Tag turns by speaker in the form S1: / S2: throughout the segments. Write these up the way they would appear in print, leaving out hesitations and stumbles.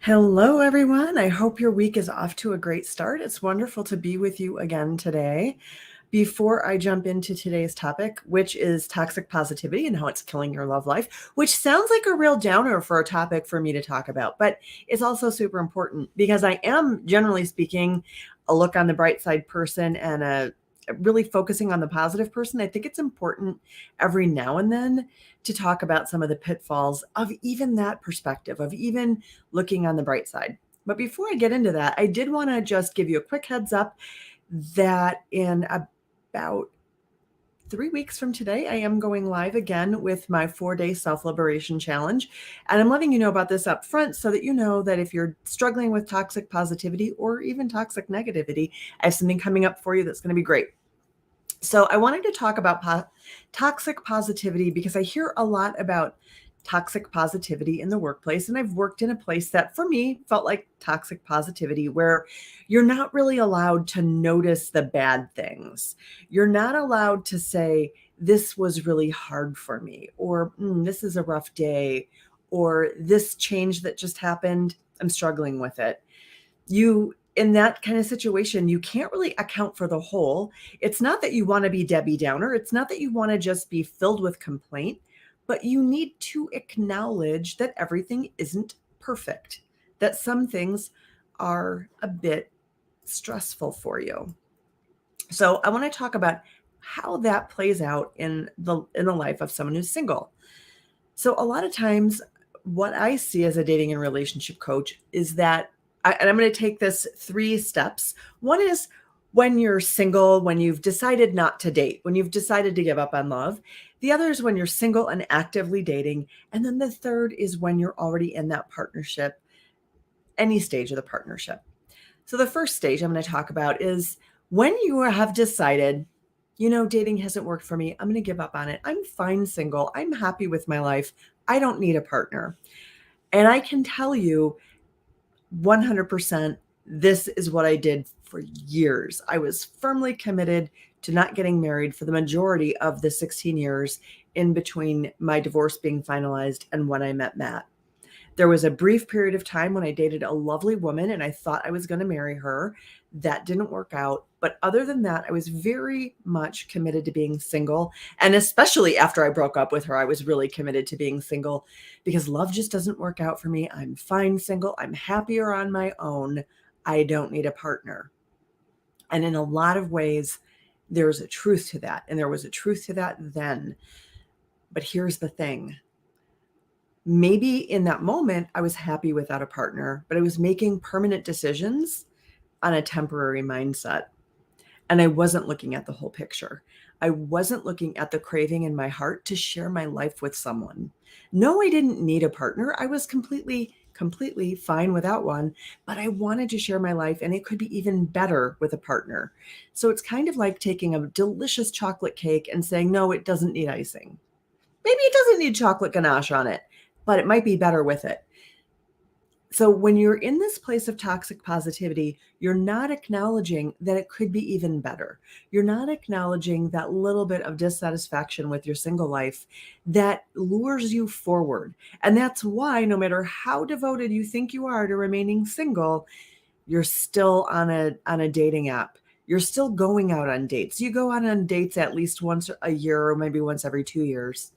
S1: Hello, everyone. I hope your week is off to a great start. It's wonderful to be with you again today. Before I jump into today's topic, which is toxic positivity and how it's killing your love life, which sounds like a real downer for a topic for me to talk about, but it's also super important because I am, generally speaking, a look on the bright side person and a really focusing on the positive person. I think it's important every now and then to talk about some of the pitfalls of even that perspective, of even looking on the bright side. But before I get into that, I did want to just give you a quick heads up that in about 3 weeks from today, I am going live again with my 4-day self-liberation challenge. And I'm letting you know about this up front so that you know that if you're struggling with toxic positivity or even toxic negativity, I have something coming up for you that's going to be great. So I wanted to talk about toxic positivity because I hear a lot about toxic positivity in the workplace. And I've worked in a place that for me felt like toxic positivity, where you're not really allowed to notice the bad things. You're not allowed to say, this was really hard for me, or this is a rough day, or this change that just happened, I'm struggling with it. In that kind of situation, you can't really account for the whole. It's not that you want to be Debbie Downer. It's not that you want to just be filled with complaint, but you need to acknowledge that everything isn't perfect, that some things are a bit stressful for you. So I want to talk about how that plays out in the life of someone who's single. So a lot of times what I see as a dating and relationship coach is that and I'm going to take this 3 steps. One is when you're single, when you've decided not to date, when you've decided to give up on love. The other is when you're single and actively dating. And then the third is when you're already in that partnership, any stage of the partnership. So the first stage I'm going to talk about is when you have decided, dating hasn't worked for me. I'm going to give up on it. I'm fine single. I'm happy with my life. I don't need a partner. And I can tell you 100%, this is what I did for years. I was firmly committed to not getting married for the majority of the 16 years in between my divorce being finalized and when I met Matt. There was a brief period of time when I dated a lovely woman and I thought I was going to marry her. That didn't work out. But other than that, I was very much committed to being single. And especially after I broke up with her, I was really committed to being single because love just doesn't work out for me. I'm fine single. I'm happier on my own. I don't need a partner. And in a lot of ways, there's a truth to that. And there was a truth to that then. But here's the thing. Maybe in that moment, I was happy without a partner, but I was making permanent decisions on a temporary mindset. And I wasn't looking at the whole picture. I wasn't looking at the craving in my heart to share my life with someone. No, I didn't need a partner. I was completely fine without one, but I wanted to share my life, and it could be even better with a partner. So it's kind of like taking a delicious chocolate cake and saying, no, it doesn't need icing. Maybe it doesn't need chocolate ganache on it, but it might be better with it. So when you're in this place of toxic positivity, you're not acknowledging that it could be even better. You're not acknowledging that little bit of dissatisfaction with your single life that lures you forward. And that's why no matter how devoted you think you are to remaining single, you're still on a dating app. You're still going out on dates. You go out on dates at least once a year or maybe once every 2 years.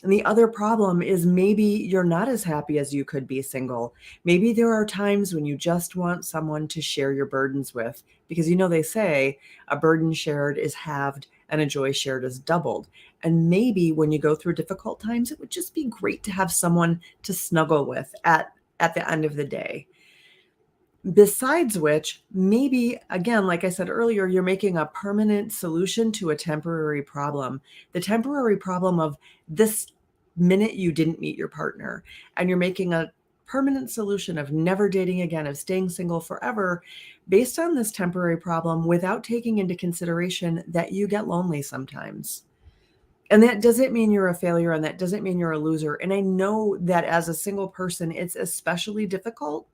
S1: And the other problem is maybe you're not as happy as you could be single. Maybe there are times when you just want someone to share your burdens with, because they say a burden shared is halved and a joy shared is doubled. And maybe when you go through difficult times, it would just be great to have someone to snuggle with at the end of the day. Besides which, maybe, again, like I said earlier, you're making a permanent solution to a temporary problem. The temporary problem of this minute you didn't meet your partner, and you're making a permanent solution of never dating again, of staying single forever, based on this temporary problem without taking into consideration that you get lonely sometimes. And that doesn't mean you're a failure, and that doesn't mean you're a loser. And I know that as a single person, it's especially difficult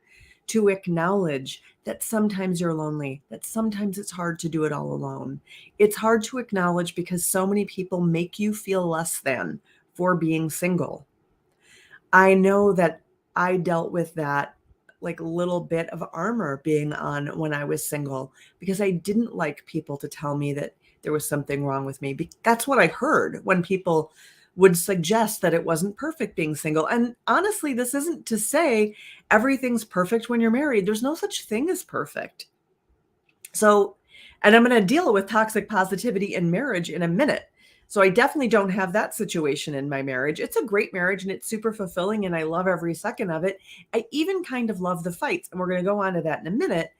S1: to acknowledge that sometimes you're lonely, that sometimes it's hard to do it all alone. It's hard to acknowledge because so many people make you feel less than for being single. I know that I dealt with that like little bit of armor being on when I was single because I didn't like people to tell me that there was something wrong with me. That's what I heard when people would suggest that it wasn't perfect being single. And honestly, this isn't to say everything's perfect when you're married. There's no such thing as perfect. So, and I'm going to deal with toxic positivity in marriage in a minute. So I definitely don't have that situation in my marriage. It's a great marriage and it's super fulfilling and I love every second of it. I even kind of love the fights, and we're going to go on to that in a minute.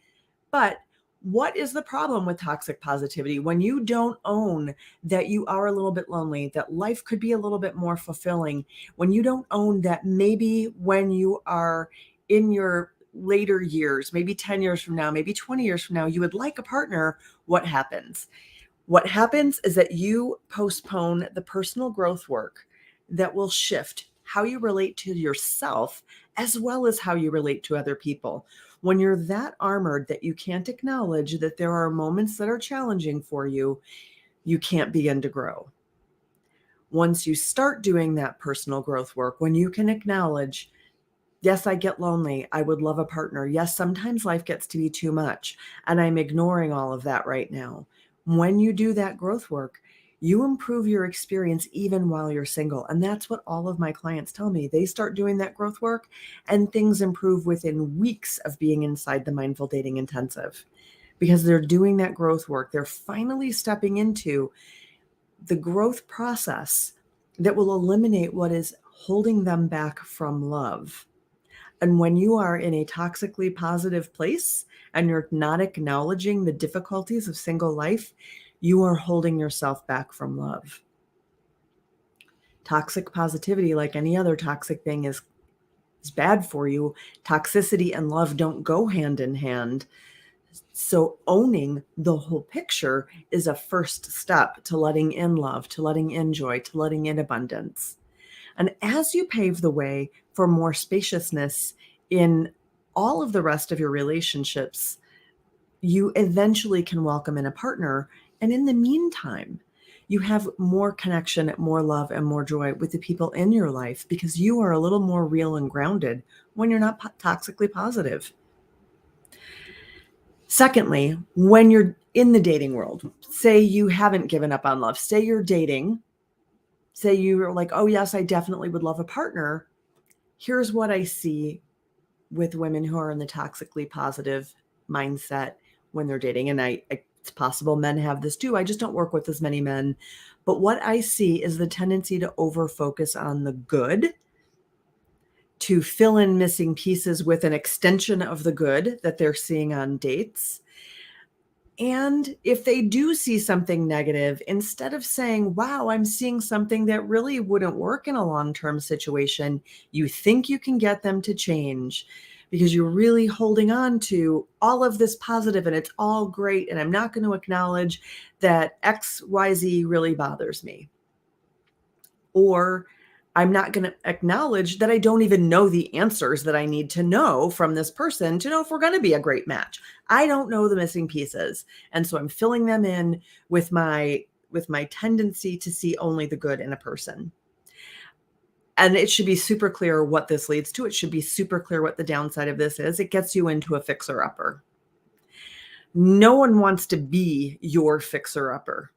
S1: But what is the problem with toxic positivity? When you don't own that you are a little bit lonely, that life could be a little bit more fulfilling, when you don't own that maybe when you are in your later years, maybe 10 years from now, maybe 20 years from now, you would like a partner, what happens? What happens is that you postpone the personal growth work that will shift how you relate to yourself as well as how you relate to other people. When you're that armored that you can't acknowledge that there are moments that are challenging for you, you can't begin to grow. Once you start doing that personal growth work, when you can acknowledge, yes, I get lonely. I would love a partner. Yes, sometimes life gets to be too much, and I'm ignoring all of that right now. When you do that growth work, you improve your experience even while you're single. And that's what all of my clients tell me. They start doing that growth work and things improve within weeks of being inside the Mindful Dating Intensive because they're doing that growth work. They're finally stepping into the growth process that will eliminate what is holding them back from love. And when you are in a toxically positive place and you're not acknowledging the difficulties of single life, you are holding yourself back from love. Toxic positivity, like any other toxic thing, is bad for you. Toxicity and love don't go hand in hand. So owning the whole picture is a first step to letting in love, to letting in joy, to letting in abundance. And as you pave the way for more spaciousness in all of the rest of your relationships, you eventually can welcome in a partner. And in the meantime, you have more connection, more love, and more joy with the people in your life because you are a little more real and grounded when you're not toxically positive. Secondly, when you're in the dating world, say you haven't given up on love, say you're dating, say you're like, oh yes, I definitely would love a partner. Here's what I see with women who are in the toxically positive mindset when they're dating. And it's possible men have this too. I just don't work with as many men. But what I see is the tendency to over focus on the good, to fill in missing pieces with an extension of the good that they're seeing on dates. And if they do see something negative, instead of saying, wow, I'm seeing something that really wouldn't work in a long-term situation, you think you can get them to change because you're really holding on to all of this positive and it's all great. And I'm not going to acknowledge that XYZ really bothers me. Or I'm not going to acknowledge that I don't even know the answers that I need to know from this person to know if we're going to be a great match. I don't know the missing pieces. And so I'm filling them in with my tendency to see only the good in a person. And it should be super clear what this leads to. It should be super clear what the downside of this is. It gets you into a fixer-upper. No one wants to be your fixer-upper.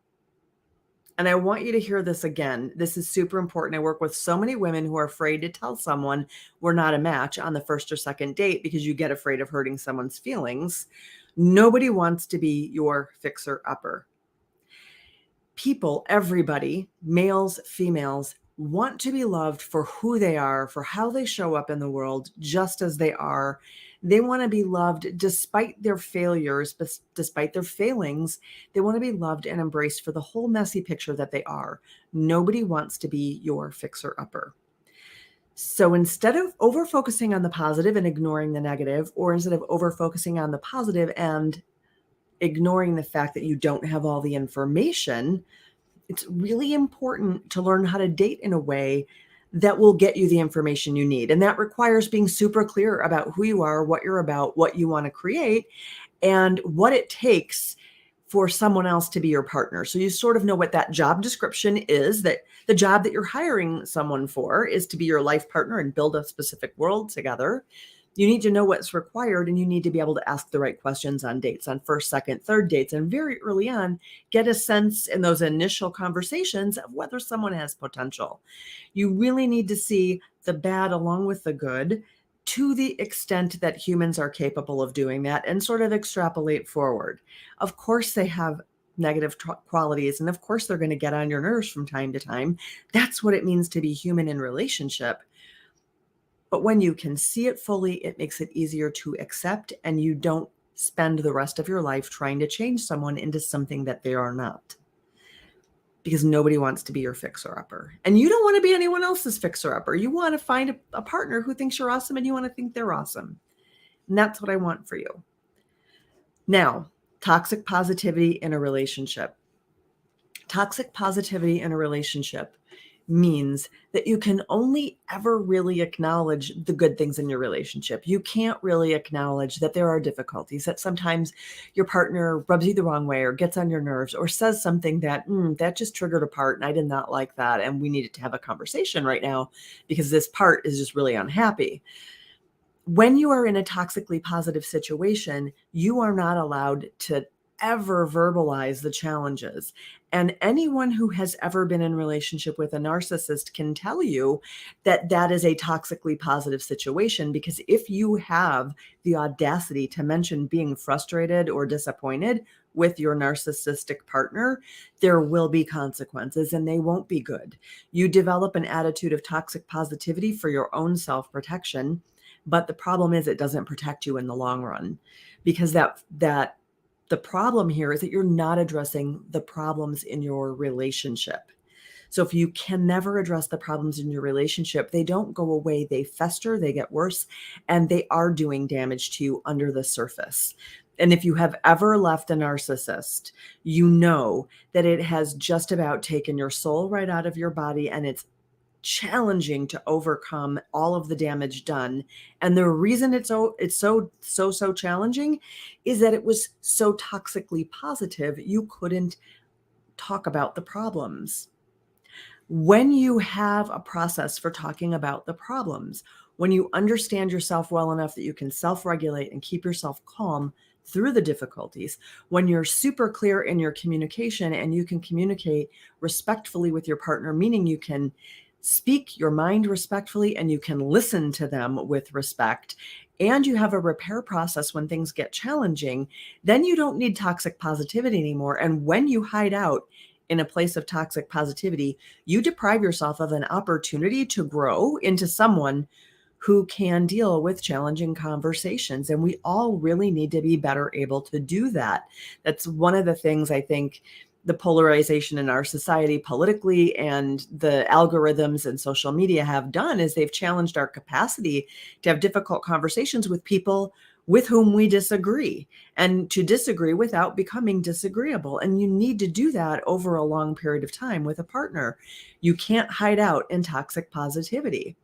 S1: And I want you to hear this again. This is super important. I work with so many women who are afraid to tell someone we're not a match on the first or second date because you get afraid of hurting someone's feelings. Nobody wants to be your fixer-upper. People, everybody, males, females, want to be loved for who they are, for how they show up in the world, just as they are. They want to be loved despite their failures, despite their failings. They want to be loved and embraced for the whole messy picture that they are. Nobody wants to be your fixer-upper. So instead of over-focusing on the positive and ignoring the negative, or instead of over-focusing on the positive and ignoring the fact that you don't have all the information, it's really important to learn how to date in a way that will get you the information you need. And that requires being super clear about who you are, what you're about, what you want to create, and what it takes for someone else to be your partner. So you sort of know what that job description is, that the job that you're hiring someone for is to be your life partner and build a specific world together. You need to know what's required, and you need to be able to ask the right questions on dates, on first, second, third dates, and very early on, get a sense in those initial conversations of whether someone has potential. You really need to see the bad along with the good to the extent that humans are capable of doing that and sort of extrapolate forward. Of course, they have negative qualities, and of course, they're going to get on your nerves from time to time. That's what it means to be human in relationship. But when you can see it fully, it makes it easier to accept, and you don't spend the rest of your life trying to change someone into something that they are not. Because nobody wants to be your fixer-upper. And you don't want to be anyone else's fixer-upper. You want to find a partner who thinks you're awesome, and you want to think they're awesome. And that's what I want for you. Now, toxic positivity in a relationship. Toxic positivity in a relationship means that you can only ever really acknowledge the good things in your relationship. You can't really acknowledge that there are difficulties, that sometimes your partner rubs you the wrong way or gets on your nerves or says something that, that just triggered a part and I did not like that. And we needed to have a conversation right now because this part is just really unhappy. When you are in a toxically positive situation, you are not allowed to ever verbalize the challenges. And anyone who has ever been in relationship with a narcissist can tell you that that is a toxically positive situation, because if you have the audacity to mention being frustrated or disappointed with your narcissistic partner, there will be consequences and they won't be good. You develop an attitude of toxic positivity for your own self-protection, but the problem is it doesn't protect you in the long run, because the problem here is that you're not addressing the problems in your relationship. So if you can never address the problems in your relationship, they don't go away, they fester, they get worse, and they are doing damage to you under the surface. And if you have ever left a narcissist, you know that it has just about taken your soul right out of your body, and it's challenging to overcome all of the damage done. And the reason it's so challenging is that it was so toxically positive, you couldn't talk about the problems. When you have a process for talking about the problems, when you understand yourself well enough that you can self-regulate and keep yourself calm through the difficulties, when you're super clear in your communication and you can communicate respectfully with your partner, meaning you can speak your mind respectfully and you can listen to them with respect, and you have a repair process when things get challenging, then you don't need toxic positivity anymore. And when you hide out in a place of toxic positivity, you deprive yourself of an opportunity to grow into someone who can deal with challenging conversations. And we all really need to be better able to do that. That's one of the things I think the polarization in our society politically and the algorithms and social media have done is they've challenged our capacity to have difficult conversations with people with whom we disagree, and to disagree without becoming disagreeable. And you need to do that over a long period of time with a partner. You can't hide out in toxic positivity.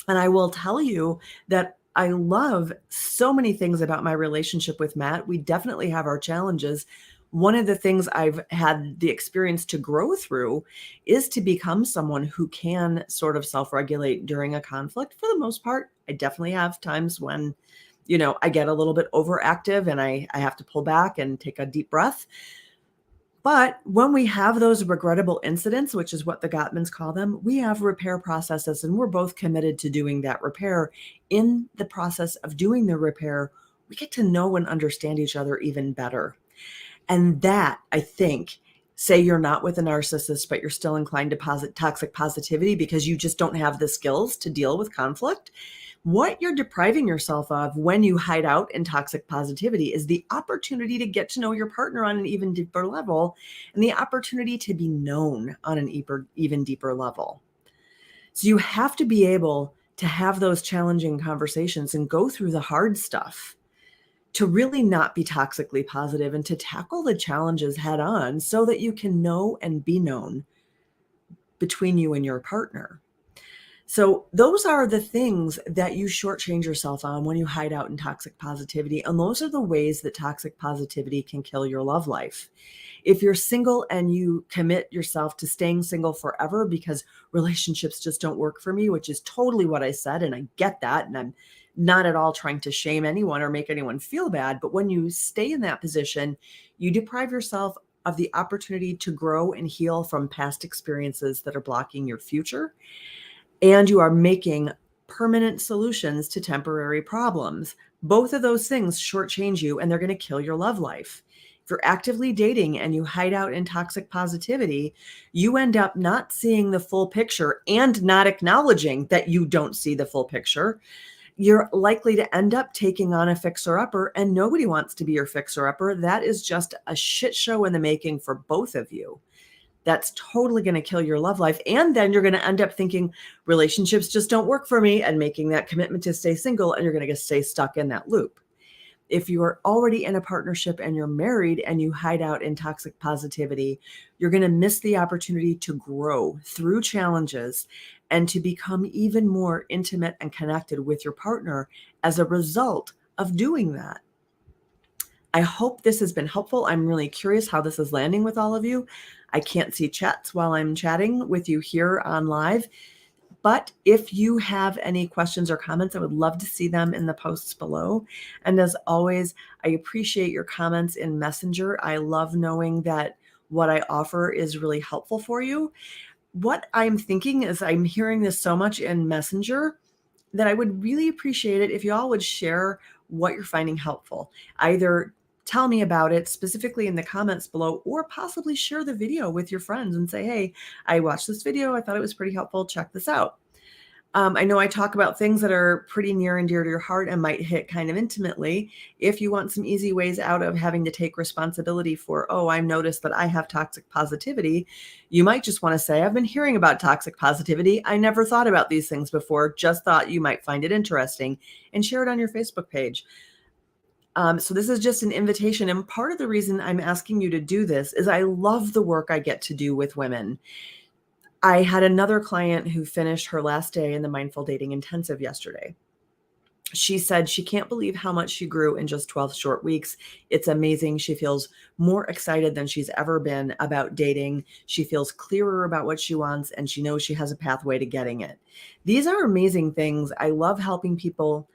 S1: And I will tell you that I love so many things about my relationship with Matt. We definitely have our challenges. One of the things I've had the experience to grow through is to become someone who can sort of self-regulate during a conflict. For the most part, I definitely have times when, I get a little bit overactive and I have to pull back and take a deep breath. But when we have those regrettable incidents, which is what the Gottmans call them, we have repair processes, and we're both committed to doing that repair. In the process of doing the repair, we get to know and understand each other even better. And that, I think, say you're not with a narcissist, but you're still inclined to toxic positivity because you just don't have the skills to deal with conflict. What you're depriving yourself of when you hide out in toxic positivity is the opportunity to get to know your partner on an even deeper level, and the opportunity to be known on an even deeper level. So you have to be able to have those challenging conversations and go through the hard stuff to really not be toxically positive and to tackle the challenges head on so that you can know and be known between you and your partner. So those are the things that you shortchange yourself on when you hide out in toxic positivity. And those are the ways that toxic positivity can kill your love life. If you're single and you commit yourself to staying single forever because relationships just don't work for me, which is totally what I said, and I get that, and I'm not at all trying to shame anyone or make anyone feel bad, but when you stay in that position, you deprive yourself of the opportunity to grow and heal from past experiences that are blocking your future, and you are making permanent solutions to temporary problems. Both of those things shortchange you, and they're going to kill your love life. If you're actively dating and you hide out in toxic positivity, you end up not seeing the full picture and not acknowledging that you don't see the full picture. You're likely to end up taking on a fixer-upper, and nobody wants to be your fixer-upper. That is just a shit show in the making for both of you. That's totally going to kill your love life. And then you're going to end up thinking relationships just don't work for me and making that commitment to stay single, and you're going to stay stuck in that loop. If you are already in a partnership and you're married and you hide out in toxic positivity, you're going to miss the opportunity to grow through challenges and to become even more intimate and connected with your partner as a result of doing that. I hope this has been helpful. I'm really curious how this is landing with all of you. I can't see chats while I'm chatting with you here on live, but if you have any questions or comments, I would love to see them in the posts below. And as always, I appreciate your comments in Messenger. I love knowing that what I offer is really helpful for you. What I'm thinking is I'm hearing this so much in Messenger that I would really appreciate it if you all would share what you're finding helpful. Either tell me about it specifically in the comments below, or possibly share the video with your friends and say, hey, I watched this video. I thought it was pretty helpful. Check this out. I know I talk about things that are pretty near and dear to your heart and might hit kind of intimately. If you want some easy ways out of having to take responsibility for, oh, I noticed that I have toxic positivity, you might just want to say, I've been hearing about toxic positivity. I never thought about these things before, just thought you might find it interesting, and share it on your Facebook page. So this is just an invitation. And part of the reason I'm asking you to do this is I love the work I get to do with women. I had another client who finished her last day in the Mindful Dating Intensive yesterday. She said she can't believe how much she grew in just 12 short weeks. It's amazing. She feels more excited than she's ever been about dating. She feels clearer about what she wants, and she knows she has a pathway to getting it. These are amazing things. I love helping people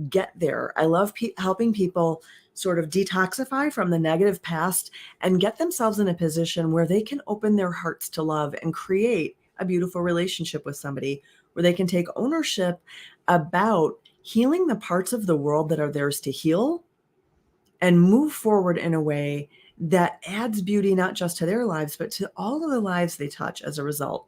S1: get there. I love helping people sort of detoxify from the negative past and get themselves in a position where they can open their hearts to love and create a beautiful relationship with somebody, where they can take ownership about healing the parts of the world that are theirs to heal and move forward in a way that adds beauty not just to their lives, but to all of the lives they touch as a result.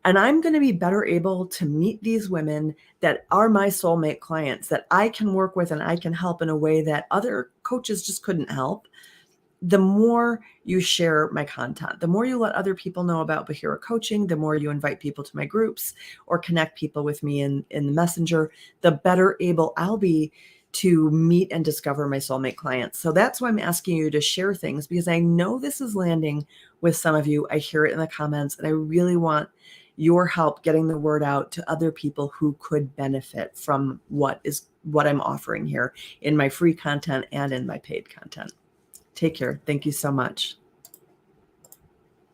S1: And I'm going to be better able to meet these women that are my soulmate clients, that I can work with and I can help in a way that other coaches just couldn't help. The more you share my content, the more you let other people know about Bahira Coaching, the more you invite people to my groups or connect people with me in the Messenger, the better able I'll be to meet and discover my soulmate clients. So that's why I'm asking you to share things, because I know this is landing with some of you. I hear it in the comments, and I really want your help getting the word out to other people who could benefit from what I'm offering here in my free content and in my paid content. Take care. Thank you so much.